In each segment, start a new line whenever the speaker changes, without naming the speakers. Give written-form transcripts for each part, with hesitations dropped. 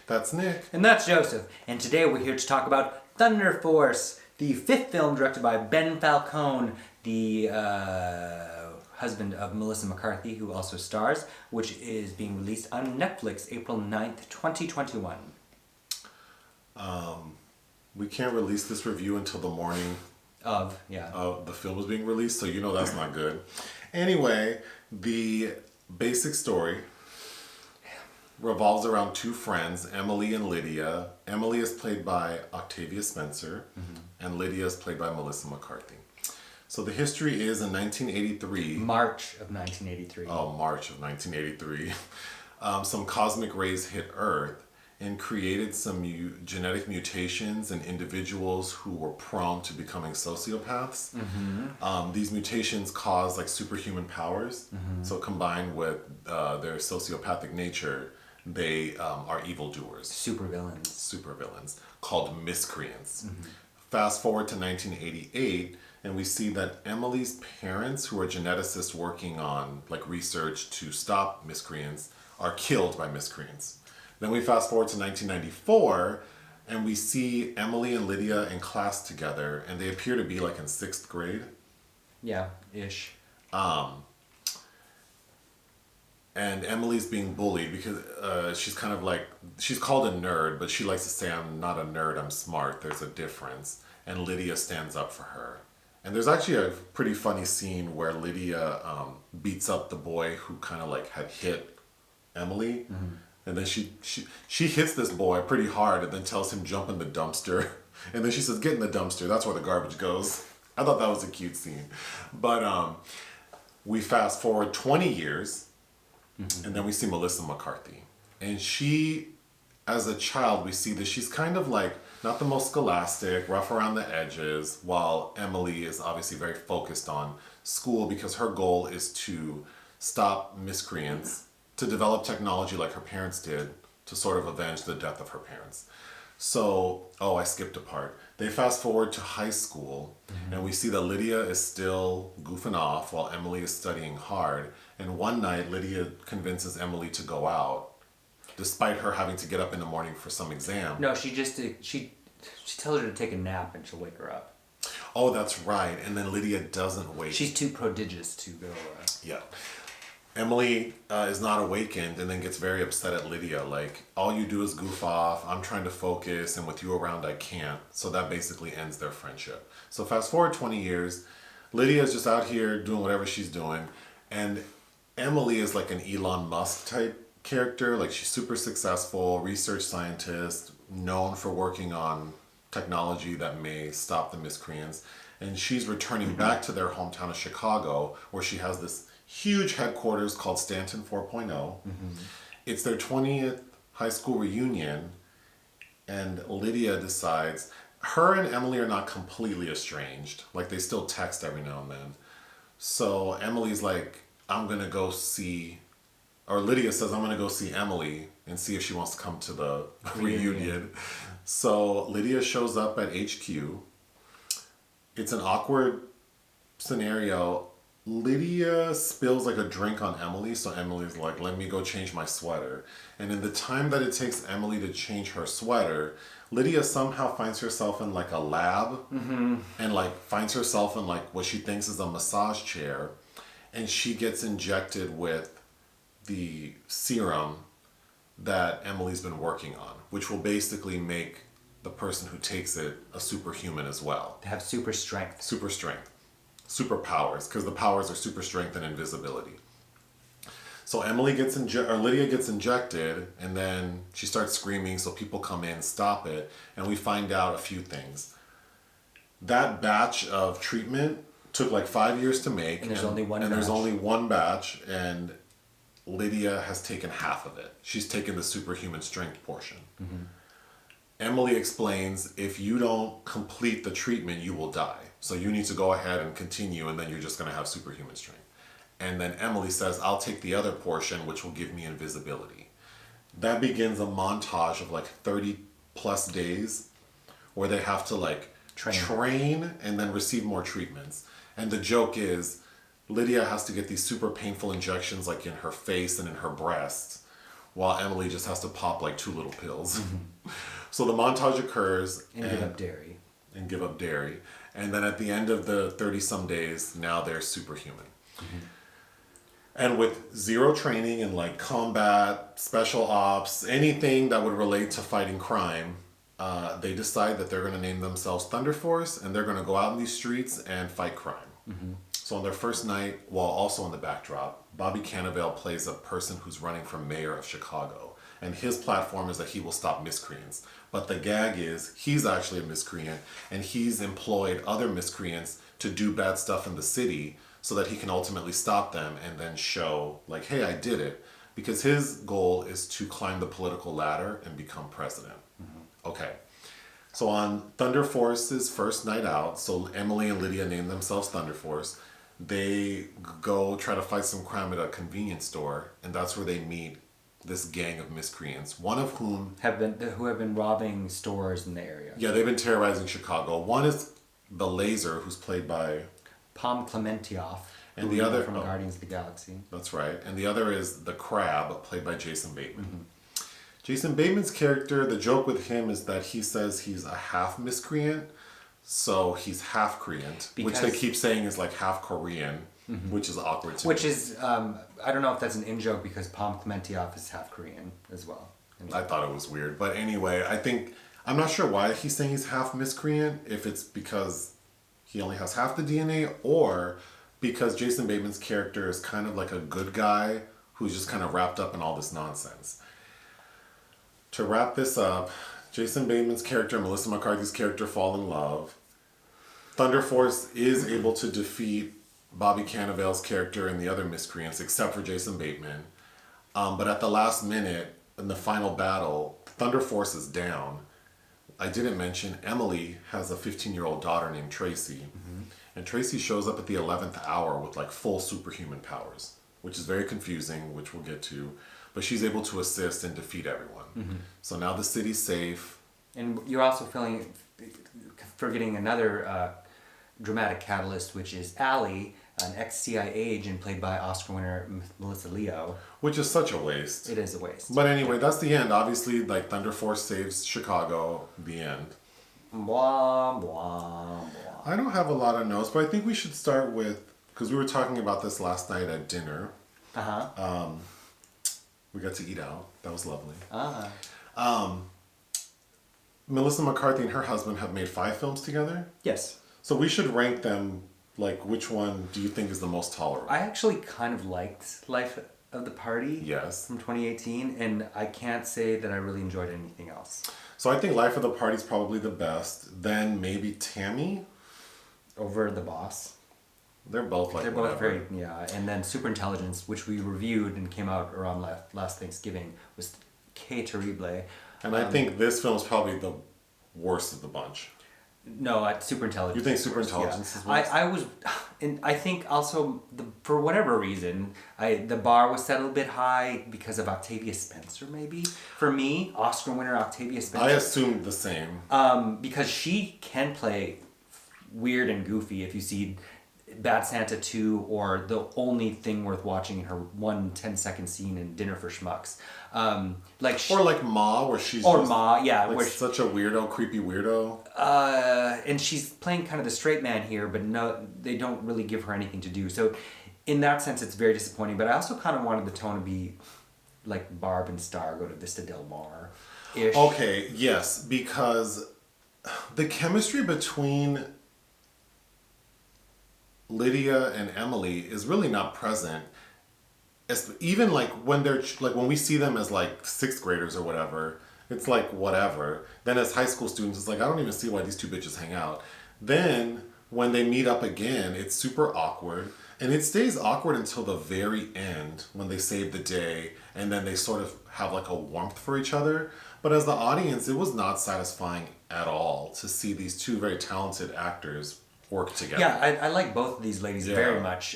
That's Nick.
And that's Joseph. And today we're here to talk about Thunder Force, the 5th film directed by Ben Falcone, the husband of Melissa McCarthy, who also stars, which is being released on Netflix April 9th, 2021.
We can't release this review until the morning
of
the film is being released, so you know that's not good. Anyway, the basic story revolves around two friends, Emily and Lydia. Emily is played by Octavia Spencer, and Lydia is played by Melissa McCarthy. So the history is in 1983.
March of 1983.
Oh, March of 1983. Some cosmic rays hit Earth and created some genetic mutations in individuals who were prone to becoming sociopaths. These mutations cause like superhuman powers. So combined with their sociopathic nature, they are evildoers. Supervillains called miscreants. Fast forward to 1988, and we see that Emily's parents, who are geneticists working on like research to stop miscreants, are killed by miscreants. Then we fast forward to 1994, and we see Emily and Lydia in class together, and they appear to be like in 6th grade.
Yeah, ish.
And Emily's being bullied because she's kind of like, she's called a nerd, but she likes to say, I'm not a nerd, I'm smart, there's a difference. And Lydia stands up for her. And there's actually a pretty funny scene where Lydia beats up the boy who kind of like had hit Emily. And then she hits this boy pretty hard and then tells him jump in the dumpster. And then she says, get in the dumpster. That's where the garbage goes. I thought that was a cute scene. But we fast forward 20 years and then we see Melissa McCarthy. And she, as a child, we see that she's kind of like not the most scholastic, rough around the edges, while Emily is obviously very focused on school because her goal is to stop miscreants, to develop technology like her parents did to sort of avenge the death of her parents. So, I skipped a part. They fast forward to high school and we see that Lydia is still goofing off while Emily is studying hard. And one night Lydia convinces Emily to go out despite her having to get up in the morning for some exam.
No, she tells her to take a nap and she'll wake her up.
Oh, that's right. And then Lydia doesn't wake.
She's too prodigious to go.
Yeah. Emily is not awakened and then gets very upset at Lydia. Like, all you do is goof off. I'm trying to focus, and with you around, I can't. So that basically ends their friendship. So fast forward 20 years, Lydia is just out here doing whatever she's doing. And Emily is like an Elon Musk type character. Like, she's super successful, research scientist, known for working on technology that may stop the miscreants. And she's returning back to their hometown of Chicago, where she has this huge headquarters called Stanton 4.0. It's their 20th high school reunion, and Lydia decides, her and Emily are not completely estranged. Like, they still text every now and then. So Emily's like, I'm gonna go see, or Lydia says, I'm gonna go see Emily and see if she wants to come to the reunion. So Lydia shows up at HQ. It's an awkward scenario. Lydia spills like a drink on Emily, so Emily's like, let me go change my sweater. And in the time that it takes Emily to change her sweater, Lydia somehow finds herself in like a lab and like finds herself in like what she thinks is a massage chair, and she gets injected with the serum that Emily's been working on, which will basically make the person who takes it a superhuman as well.
They have super strength.
Superpowers, because the powers are super strength and invisibility. So Lydia gets injected, and then she starts screaming, so people come in, stop it, and we find out a few things. That batch of treatment took like 5 years to make,
and there's only one batch.
There's only one batch, and Lydia has taken half of it. She's taken the superhuman strength portion. Emily explains, if you don't complete the treatment, you will die. So you need to go ahead and continue, and then you're just going to have superhuman strength. And then Emily says, I'll take the other portion, which will give me invisibility. That begins a montage of like 30 plus days where they have to like train and then receive more treatments. And the joke is, Lydia has to get these super painful injections like in her face and in her breasts, while Emily just has to pop like 2 little pills. So the montage occurs.
And give up dairy.
And then at the end of the 30-some days, now they're superhuman. And with 0 training in like combat, special ops, anything that would relate to fighting crime, they decide that they're going to name themselves Thunder Force, and they're going to go out in these streets and fight crime. So on their first night, while also on the backdrop, Bobby Cannavale plays a person who's running for mayor of Chicago. And his platform is that he will stop miscreants. But the gag is, he's actually a miscreant, and he's employed other miscreants to do bad stuff in the city so that he can ultimately stop them and then show, like, hey, I did it. Because his goal is to climb the political ladder and become president. Okay. So on Thunder Force's first night out, so Emily and Lydia name themselves Thunder Force, they go try to fight some crime at a convenience store, and that's where they meet this gang of miscreants, one of whom
have been robbing stores in the area.
Yeah, they've been terrorizing Chicago. One is the Laser, who's played by
Pom Klementieff,
and the other
from Guardians of the Galaxy.
That's right. And the other is the Crab, played by Jason Bateman. Jason Bateman's character, the joke with him is that he says he's a half miscreant, so he's half Creant, which they keep saying is like half Korean, which is awkward to me.
Which is, I don't know if that's an in-joke because Pom Klementieff is half Korean as well.
I thought it was weird. But anyway, I'm not sure why he's saying he's half miscreant, if it's because he only has half the DNA, or because Jason Bateman's character is kind of like a good guy who's just kind of wrapped up in all this nonsense. To wrap this up, Jason Bateman's character and Melissa McCarthy's character fall in love. Thunder Force is able to defeat Bobby Cannavale's character and the other miscreants, except for Jason Bateman. But at the last minute, in the final battle, Thunder Force is down. I didn't mention Emily has a 15-year-old daughter named Tracy. And Tracy shows up at the 11th hour with like full superhuman powers, which is very confusing, which we'll get to. But she's able to assist and defeat everyone. So now the city's safe.
And you're also forgetting another dramatic catalyst, which is Allie, an ex-CIA agent played by Oscar winner Melissa Leo.
Which is such a waste.
It is a waste.
But anyway, that's the end. Obviously, like, Thunder Force saves Chicago. The end.
Blah, blah, blah.
I don't have a lot of notes, but I think we should start with, because we were talking about this last night at dinner. We got to eat out. That was lovely. Melissa McCarthy and her husband have made 5 films together.
Yes.
So we should rank them, like, which one do you think is the most tolerable?
I actually kind of liked Life of the Party.
Yes.
From 2018, and I can't say that I really enjoyed anything else.
So I think Life of the Party is probably the best. Then maybe Tammy.
Over The Boss.
They're both like
They're
whatever.
both very, yeah. And then Superintelligence, which we reviewed and came out around last Thanksgiving, was que terrible.
And I think this film is probably the worst of the bunch.
No, Superintelligence.
You think Superintelligence is worse?
I was, and I think also for whatever reason, the bar was set a little bit high because of Octavia Spencer. Maybe for me, Oscar winner Octavia Spencer.
I assumed the same.
Because she can play weird and goofy. If you see Bad Santa 2 or the only thing worth watching in her 1 10-second scene in Dinner for Schmucks.
Or like Ma, where she's
or
just
Ma, yeah,
like
where
such a weirdo, creepy weirdo.
And she's playing kind of the straight man here, but no, they don't really give her anything to do. So in that sense, it's very disappointing. But I also kind of wanted the tone to be like Barb and Star go to Vista Del Mar-ish.
Okay, yes, because the chemistry between Lydia and Emily is really not present. Even like when when we see them as like 6th graders or whatever, it's like whatever. Then as high school students, it's like I don't even see why these 2 bitches hang out. Then when they meet up again, it's super awkward, and it stays awkward until the very end when they save the day, and then they sort of have like a warmth for each other. But as the audience, it was not satisfying at all to see these 2 very talented actors work together.
Yeah, I like both of these ladies very much,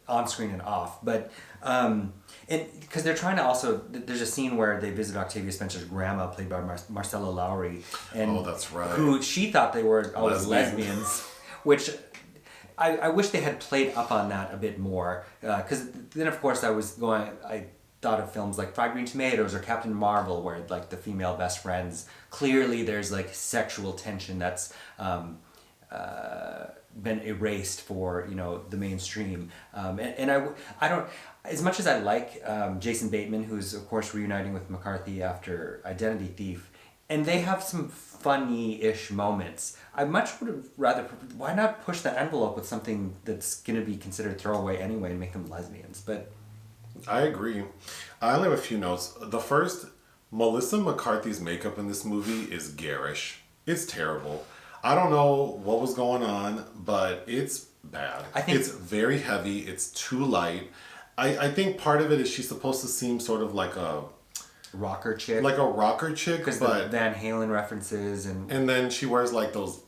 on screen and off. But and because they're trying to also, there's a scene where they visit Octavia Spencer's grandma, played by Marcella Lowery, and
that's right.
who she thought they were always lesbians, which I wish they had played up on that a bit more. Because then of course I thought of films like Fried Green Tomatoes or Captain Marvel, where like the female best friends, clearly there's like sexual tension that's been erased for, you know, the mainstream. And I don't, as much as I like Jason Bateman, who's of course reuniting with McCarthy after Identity Thief, and they have some funny-ish moments, I much would have rather, why not push the envelope with something that's going to be considered throwaway anyway and make them lesbians? But
I agree. I only have a few notes. The first, Melissa McCarthy's makeup in this movie is garish. It's terrible. I don't know what was going on, but it's bad.
I think
it's very heavy. It's too light. I think part of it is she's supposed to seem sort of like a
rocker chick.
Like a rocker chick,
because
but
the Van Halen references and
then she wears like those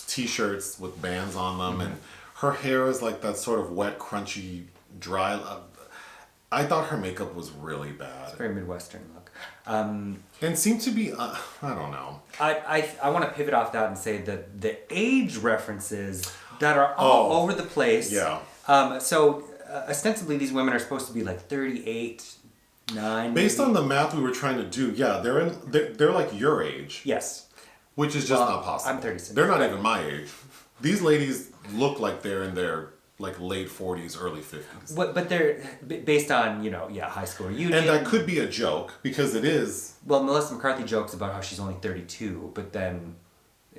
t-shirts with bands on them, and her hair is like that sort of wet, crunchy, dry. I thought her makeup was really bad.
It's a very Midwestern look.
And seemed to be, I don't know.
I want to pivot off that and say that the age references that are all over the place.
Yeah.
So ostensibly these women are supposed to be like 38, 9.
Based
maybe.
on the math we were trying to do, yeah, they're like your age.
Yes.
Which is just not possible.
I'm 36.
They're not even my age. These ladies look like they're in their like late 40s, early 50s.
But they're based on, you know, high school reunion.
And that could be a joke, because it is.
Well, Melissa McCarthy jokes about how she's only 32, but then,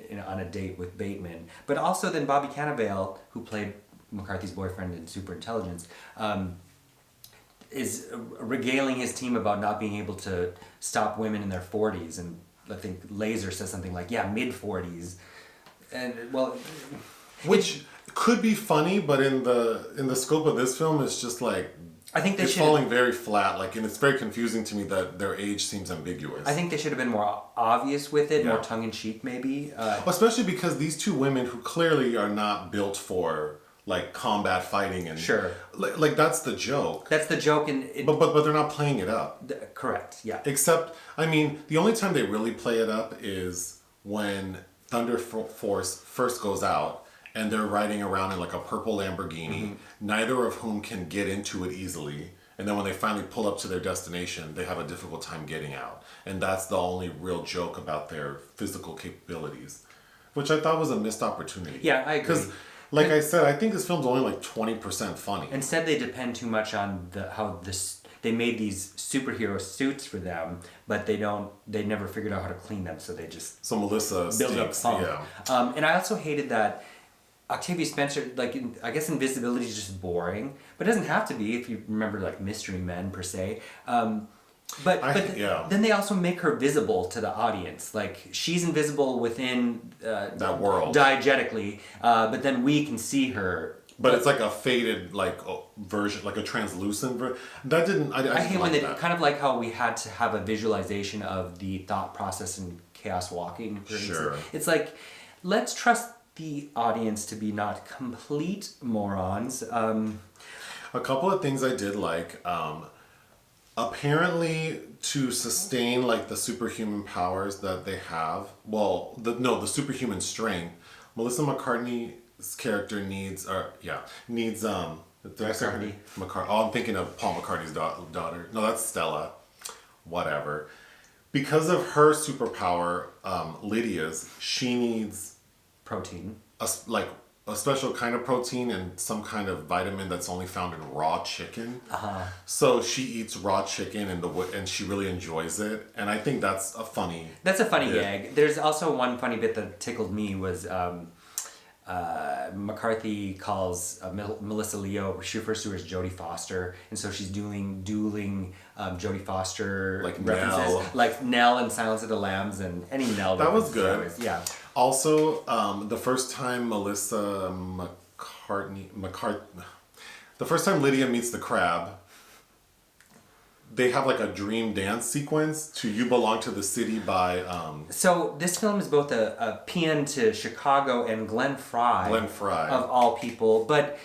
you know, on a date with Bateman. But also then Bobby Cannavale, who played McCarthy's boyfriend in Superintelligence, is regaling his team about not being able to stop women in their 40s. And I think Laser says something like, yeah, mid-40s. And, well...
Which could be funny, but in the scope of this film, it's just like...
I think they
it's
should...
falling very flat, like, and it's very confusing to me that their age seems ambiguous.
I think they should have been more obvious with it, more tongue-in-cheek maybe.
Especially because these two women who clearly are not built for... like combat fighting and
sure,
like that's the joke.
That's the joke, and
but they're not playing it up.
Correct. Yeah.
Except, I mean, the only time they really play it up is when Thunder Force first goes out and they're riding around in like a purple Lamborghini, neither of whom can get into it easily. And then when they finally pull up to their destination, they have a difficult time getting out. And that's the only real joke about their physical capabilities, which I thought was a missed opportunity.
Yeah, I agree.
Like I said, I think this film's only like 20% funny.
Instead, they depend too much on they made these superhero suits for them, but they never figured out how to clean them, so they just
so Melissa
build up funk.
Yeah.
And I also hated that Octavia Spencer, like, I guess invisibility is just boring, but it doesn't have to be if you remember like Mystery Men per se. But then they also make her visible to the audience. Like, she's invisible within
that world
diegetically, but then we can see her.
But it's like a faded version, like a translucent version. That didn't. I
hate when
like
they
that.
kind of like how we had to have a visualization of the thought process in Chaos Walking.
Sure.
It's like, let's trust the audience to be not complete morons.
A couple of things I did like. Apparently, to sustain like the superhuman powers that they have, the superhuman strength, Melissa McCartney's character needs.
McCarthy.
I'm thinking of Paul McCartney's daughter. No, that's Stella. Whatever. Because of her superpower, Lydia's, she needs
protein.
A special kind of protein and some kind of vitamin that's only found in raw chicken. So she eats raw chicken and she really enjoys it. And I think that's a funny
gag. There's also one funny bit that tickled me was McCarthy calls Melissa Leo, she refers to her as Jodie Foster, and so she's dueling Jodie Foster
like
references,
Nell.
like Nell in Silence of the Lambs and any Nell.
That was good.
Yeah.
Also, the first time the first time Lydia meets the crab, they have like a dream dance sequence to "You Belong to the City" by.
So this film is both a paean to Chicago and Glenn Frey. Of all people, but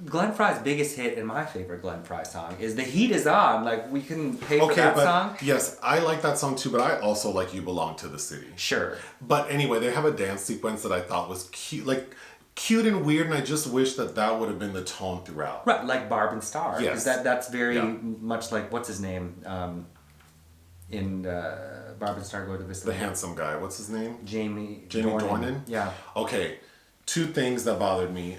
Glenn Frey's biggest hit and my favorite Glenn Frey song is "The Heat Is On." Like, we couldn't pay for that song.
Yes, I like that song too, but I also like "You Belong to the City."
Sure.
But anyway, they have a dance sequence that I thought was cute. Like, cute and weird, and I just wish that would have been the tone throughout.
Right, like Barb and Star.
Yes.
That's very much like, what's his name? In Barb and Star Go to Visit.
The handsome guy. What's his name?
Jamie
Dornan?
Yeah.
Okay. 2 things that bothered me.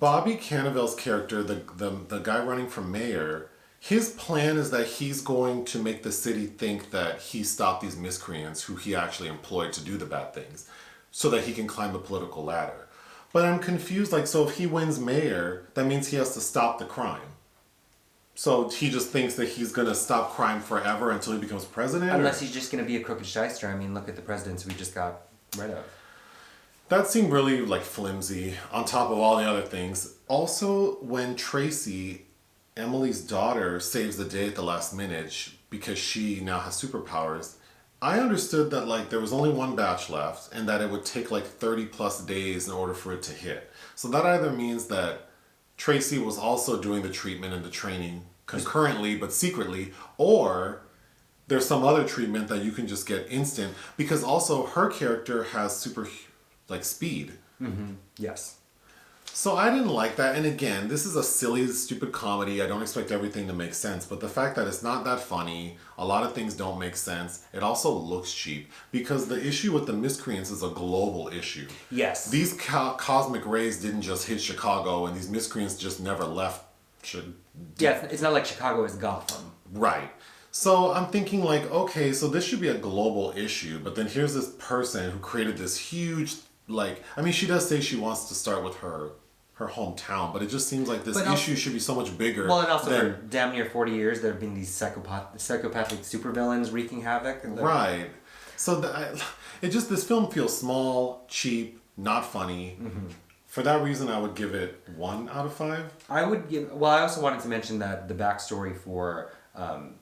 Bobby Cannavale's character, the guy running for mayor, his plan is that he's going to make the city think that he stopped these miscreants who he actually employed to do the bad things so that he can climb the political ladder. But I'm confused, like, so if he wins mayor, that means he has to stop the crime. So he just thinks that he's going to stop crime forever until he becomes president?
Unless he's just going to be a crooked shyster. I mean, look at the presidents we just got rid of.
That seemed really, like, flimsy, on top of all the other things. Also, when Tracy, Emily's daughter, saves the day at the last minute because she now has superpowers, I understood that, like, there was only one batch left and that it would take, like, 30 plus days in order for it to hit. So that either means that Tracy was also doing the treatment and the training concurrently but secretly, or there's some other treatment that you can just get instant, because also her character has super, like, speed.
Mm-hmm. Yes.
So I didn't like that. And again, this is a silly, stupid comedy. I don't expect everything to make sense. But the fact that it's not that funny, a lot of things don't make sense. It also looks cheap. Because the issue with the miscreants is a global issue.
Yes.
These cosmic rays didn't just hit Chicago, and these miscreants just never left.
Yeah, it's not like Chicago is Gotham.
Right. So I'm thinking, like, okay, so this should be a global issue. But then here's this person who created this huge, like, I mean, she does say she wants to start with her hometown, but it just seems like this issue should be so much bigger.
Well, and also for damn near 40 years, there have been these psychopathic supervillains wreaking havoc.
Right. So this film feels small, cheap, not funny. Mm-hmm. For that reason, I would give it 1 out of 5.
I also wanted to mention that the backstory for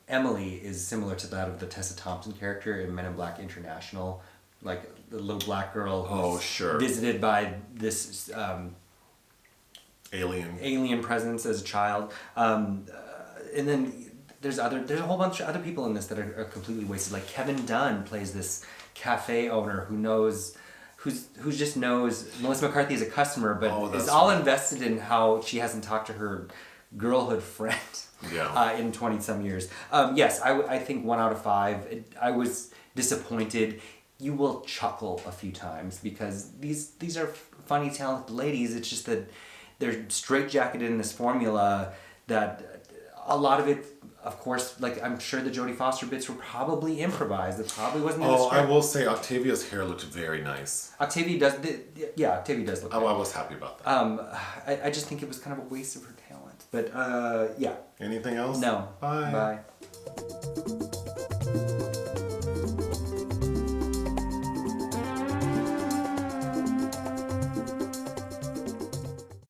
Emily is similar to that of the Tessa Thompson character in Men in Black International. Like the little black girl who's visited by this alien presence as a child, and then there's a whole bunch of other people in this that are completely wasted. Like Kevin Dunn plays this cafe owner who just knows Melissa McCarthy is a customer, but is all invested in how she hasn't talked to her girlhood friend in 20 some years. Yes, I think 1 out of 5. I was disappointed. You will chuckle a few times because these are funny, talented ladies. It's just that they're straitjacketed in this formula that a lot of it, of course, like I'm sure the Jodie Foster bits were probably improvised. It probably wasn't in the script.
I will say Octavia's hair looked very nice.
Octavia does look
I was happy about that.
I just think it was kind of a waste of her talent. But yeah.
Anything else?
No.
Bye.
Bye.